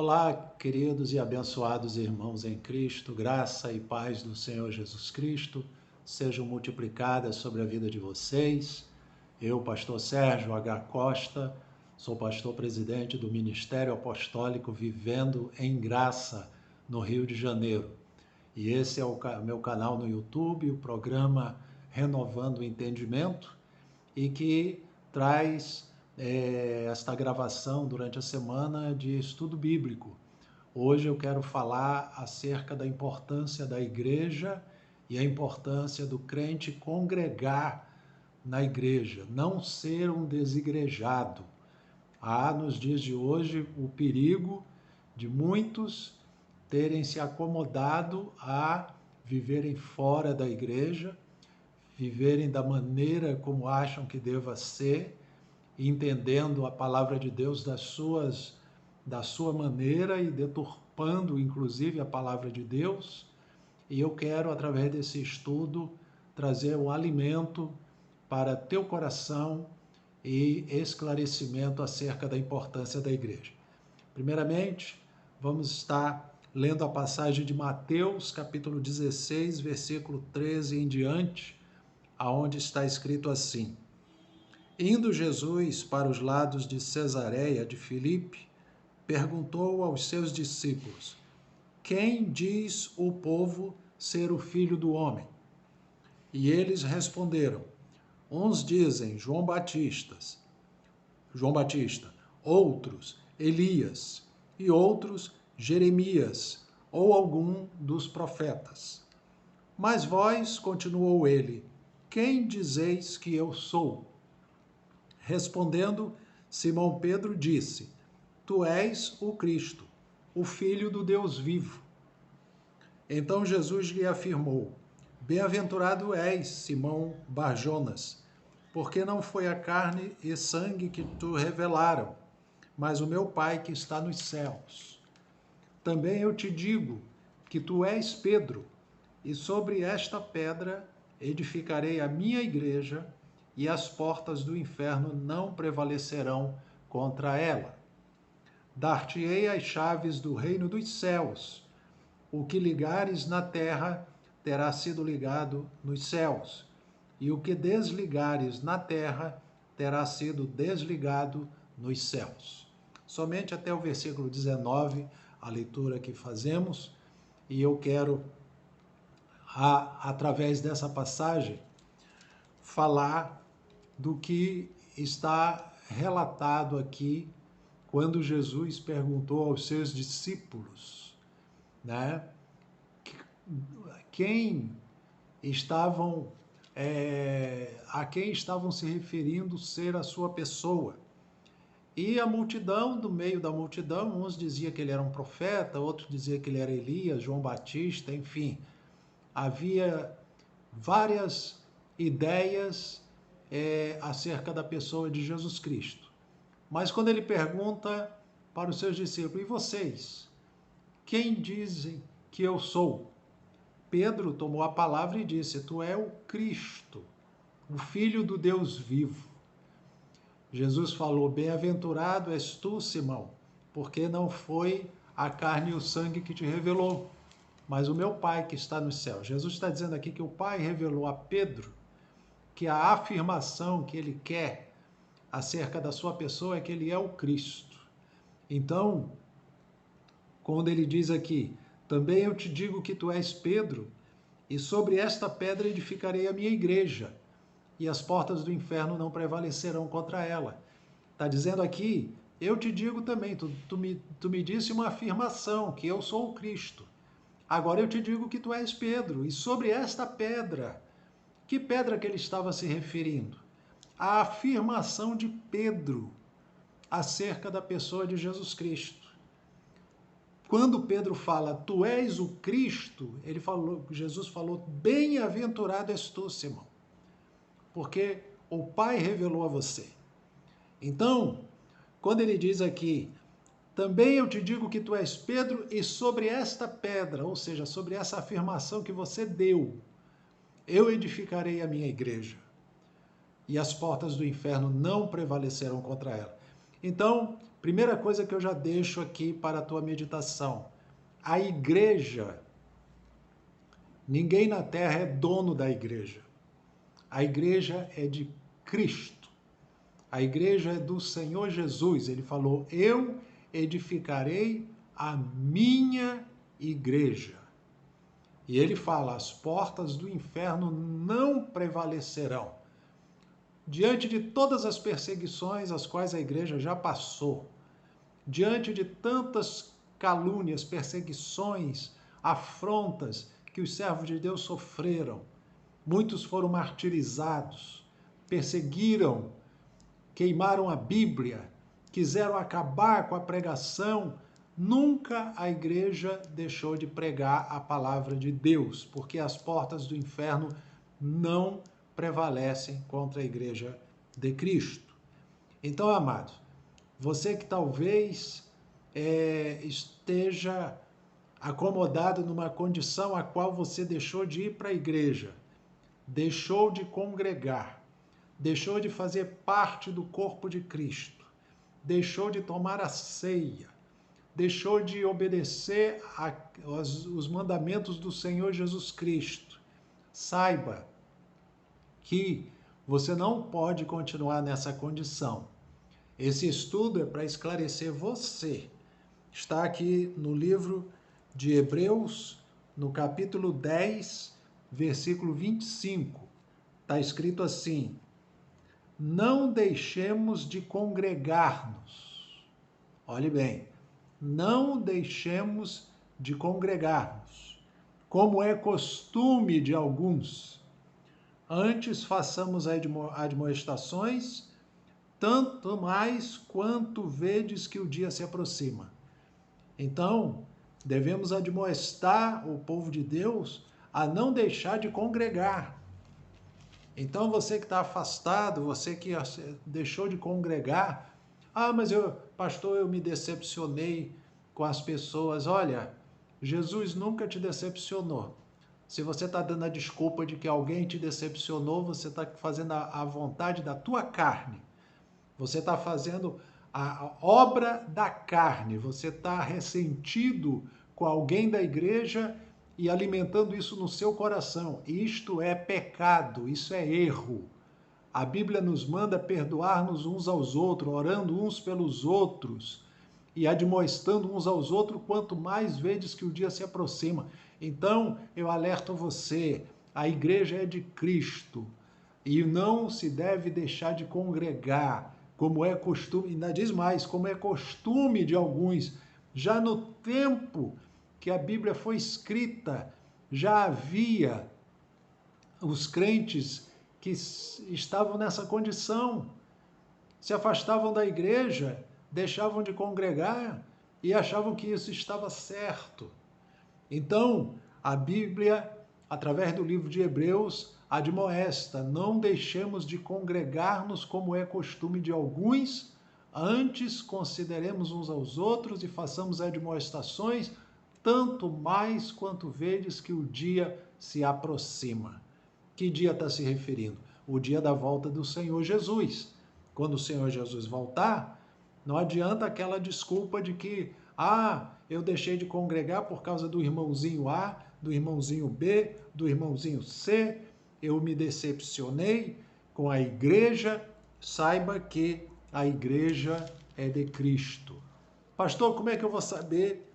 Olá, queridos e abençoados irmãos em Cristo, graça e paz do Senhor Jesus Cristo sejam multiplicadas sobre a vida de vocês. Eu, pastor Sérgio H. Costa, sou pastor presidente do Ministério Apostólico Vivendo em Graça, no Rio de Janeiro. E esse é o meu canal no YouTube, o programa Renovando o Entendimento, e que traz esta gravação durante a semana de estudo bíblico. Hoje eu quero falar acerca da importância da igreja e a importância do crente congregar na igreja, não ser um desigrejado. Há nos dias de hoje o perigo de muitos terem se acomodado a viverem fora da igreja, viverem da maneira como acham que deva ser, entendendo a palavra de Deus da sua maneira e deturpando, inclusive, a palavra de Deus. E eu quero, através desse estudo, trazer um alimento para teu coração e esclarecimento acerca da importância da igreja. Primeiramente, vamos estar lendo a passagem de Mateus, capítulo 16, versículo 13 em diante, aonde está escrito assim: Indo Jesus para os lados de Cesareia de Filipe, perguntou aos seus discípulos: Quem diz o povo ser o Filho do Homem? E eles responderam: Uns dizem João Batista, outros Elias, e outros Jeremias, ou algum dos profetas. Mas vós, continuou ele, quem dizeis que eu sou? Respondendo, Simão Pedro disse: Tu és o Cristo, o Filho do Deus vivo. Então Jesus lhe afirmou: Bem-aventurado és, Simão Barjonas, porque não foi a carne e sangue que te revelaram, mas o meu Pai que está nos céus. Também eu te digo que tu és Pedro, e sobre esta pedra edificarei a minha igreja, e as portas do inferno não prevalecerão contra ela. Dar-te-ei as chaves do reino dos céus. O que ligares na terra terá sido ligado nos céus, e o que desligares na terra terá sido desligado nos céus. Somente até o versículo 19, a leitura que fazemos, e eu quero, através dessa passagem, falar do que está relatado aqui quando Jesus perguntou aos seus discípulos, né, a quem estavam se referindo ser a sua pessoa. E a multidão, do meio da multidão, uns diziam que ele era um profeta, outros diziam que ele era Elias, João Batista, enfim. Havia várias ideias acerca da pessoa de Jesus Cristo. Mas quando ele pergunta para os seus discípulos: e vocês? Quem dizem que eu sou? Pedro tomou a palavra e disse: Tu és o Cristo, o Filho do Deus vivo. Jesus falou: Bem-aventurado és tu, Simão, porque não foi a carne e o sangue que te revelou, mas o meu Pai que está no céu. Jesus está dizendo aqui que o Pai revelou a Pedro que a afirmação que ele quer acerca da sua pessoa é que ele é o Cristo. Então, quando ele diz aqui: Também eu te digo que tu és Pedro, e sobre esta pedra edificarei a minha igreja, e as portas do inferno não prevalecerão contra ela. Está dizendo aqui: eu te digo também, tu me disse uma afirmação, que eu sou o Cristo. Agora eu te digo que tu és Pedro, e sobre esta pedra, que pedra que ele estava se referindo? A afirmação de Pedro acerca da pessoa de Jesus Cristo. Quando Pedro fala, tu és o Cristo, Jesus falou, bem-aventurado és tu, Simão, porque o Pai revelou a você. Então, quando ele diz aqui, também eu te digo que tu és Pedro, e sobre esta pedra, ou seja, sobre essa afirmação que você deu, eu edificarei a minha igreja, e as portas do inferno não prevalecerão contra ela. Então, Primeira coisa que eu já deixo aqui para a tua meditação. A igreja, ninguém na terra é dono da igreja. A igreja é de Cristo. A igreja é do Senhor Jesus. Ele falou, eu edificarei a minha igreja. E ele fala, as portas do inferno não prevalecerão. Diante de todas as perseguições as quais a igreja já passou, diante de tantas calúnias, perseguições, afrontas que os servos de Deus sofreram, muitos foram martirizados, perseguiram, queimaram a Bíblia, quiseram acabar com a pregação. Nunca a igreja deixou de pregar a palavra de Deus, porque as portas do inferno não prevalecem contra a igreja de Cristo. Então, amados, você que talvez esteja acomodado numa condição a qual você deixou de ir para a igreja, deixou de congregar, deixou de fazer parte do corpo de Cristo, deixou de tomar a ceia, deixou de obedecer os mandamentos do Senhor Jesus Cristo, saiba que você não pode continuar nessa condição. Esse estudo é para esclarecer você. Está aqui no livro de Hebreus, no capítulo 10, versículo 25. Está escrito assim, não deixemos de congregar-nos. Olhe bem, não deixemos de congregar-nos, como é costume de alguns. Antes façamos admoestações, tanto mais quanto vedes que o dia se aproxima. Então, devemos admoestar o povo de Deus a não deixar de congregar. Então, você que está afastado, você que deixou de congregar, mas pastor, eu me decepcionei com as pessoas. Olha, Jesus nunca te decepcionou. Se você está dando a desculpa de que alguém te decepcionou, você está fazendo a vontade da tua carne. Você está fazendo a obra da carne. Você está ressentido com alguém da igreja e alimentando isso no seu coração. Isto é pecado, isso é erro. A Bíblia nos manda perdoar-nos uns aos outros, orando uns pelos outros e admoestando uns aos outros, quanto mais vedes que o dia se aproxima. Então, eu alerto você, a igreja é de Cristo e não se deve deixar de congregar, como é costume, ainda diz mais, como é costume de alguns. Já no tempo que a Bíblia foi escrita, já havia os crentes que estavam nessa condição, se afastavam da igreja, deixavam de congregar e achavam que isso estava certo. Então, a Bíblia, através do livro de Hebreus, admoesta, não deixemos de congregar-nos como é costume de alguns, antes consideremos uns aos outros e façamos admoestações, tanto mais quanto vedes que o dia se aproxima. Que dia está se referindo? O dia da volta do Senhor Jesus. Quando o Senhor Jesus voltar, não adianta aquela desculpa de que, eu deixei de congregar por causa do irmãozinho A, do irmãozinho B, do irmãozinho C, eu me decepcionei com a igreja. Saiba que a igreja é de Cristo. Pastor, como é que eu vou saber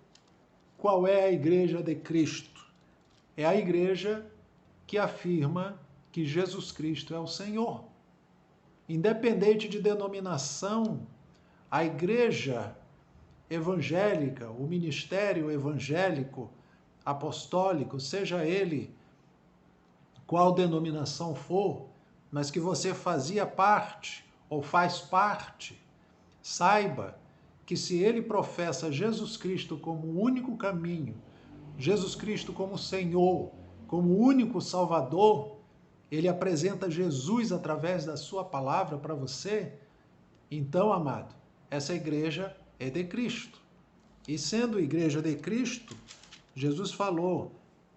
qual é a igreja de Cristo? É a igreja que afirma que Jesus Cristo é o Senhor. Independente de denominação, a igreja evangélica, o ministério evangélico, apostólico, seja ele qual denominação for, mas que você fazia parte ou faz parte, saiba que se ele professa Jesus Cristo como o único caminho, Jesus Cristo como Senhor, como o único Salvador, ele apresenta Jesus através da sua palavra para você, então, amado, essa igreja é de Cristo. E sendo igreja de Cristo, Jesus falou,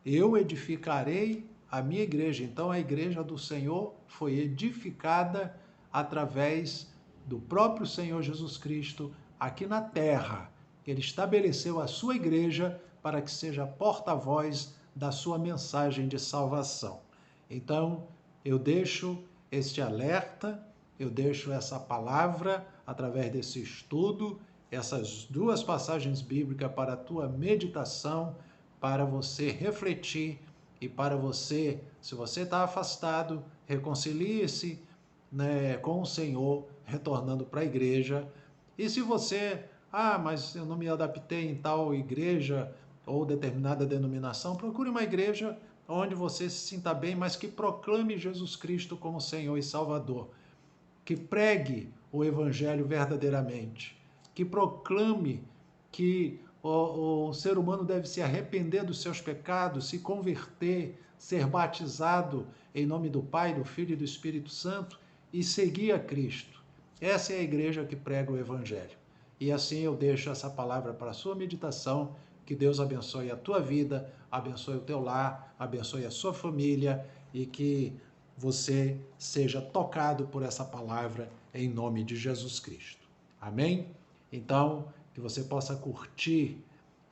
eu edificarei a minha igreja. Então, a igreja do Senhor foi edificada através do próprio Senhor Jesus Cristo, aqui na terra. Ele estabeleceu a sua igreja para que seja porta-voz da sua mensagem de salvação. Então, eu deixo este alerta, eu deixo essa palavra através desse estudo, essas duas passagens bíblicas para a tua meditação, para você refletir e para você, se você está afastado, reconcilie-se, né, com o Senhor, retornando para a igreja. E se você, mas eu não me adaptei em tal igreja ou determinada denominação, procure uma igreja onde você se sinta bem, mas que proclame Jesus Cristo como Senhor e Salvador, que pregue o Evangelho verdadeiramente, que proclame que o ser humano deve se arrepender dos seus pecados, se converter, ser batizado em nome do Pai, do Filho e do Espírito Santo e seguir a Cristo. Essa é a igreja que prega o Evangelho. E assim eu deixo essa palavra para a sua meditação. Que Deus abençoe a tua vida, abençoe o teu lar, abençoe a sua família e que você seja tocado por essa palavra em nome de Jesus Cristo. Amém? Então, que você possa curtir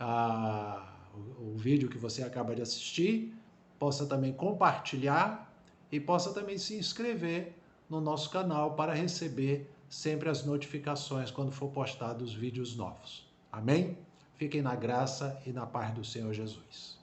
o vídeo que você acaba de assistir, possa também compartilhar e possa também se inscrever no nosso canal para receber sempre as notificações quando for postados os vídeos novos. Amém? Fiquem na graça e na paz do Senhor Jesus.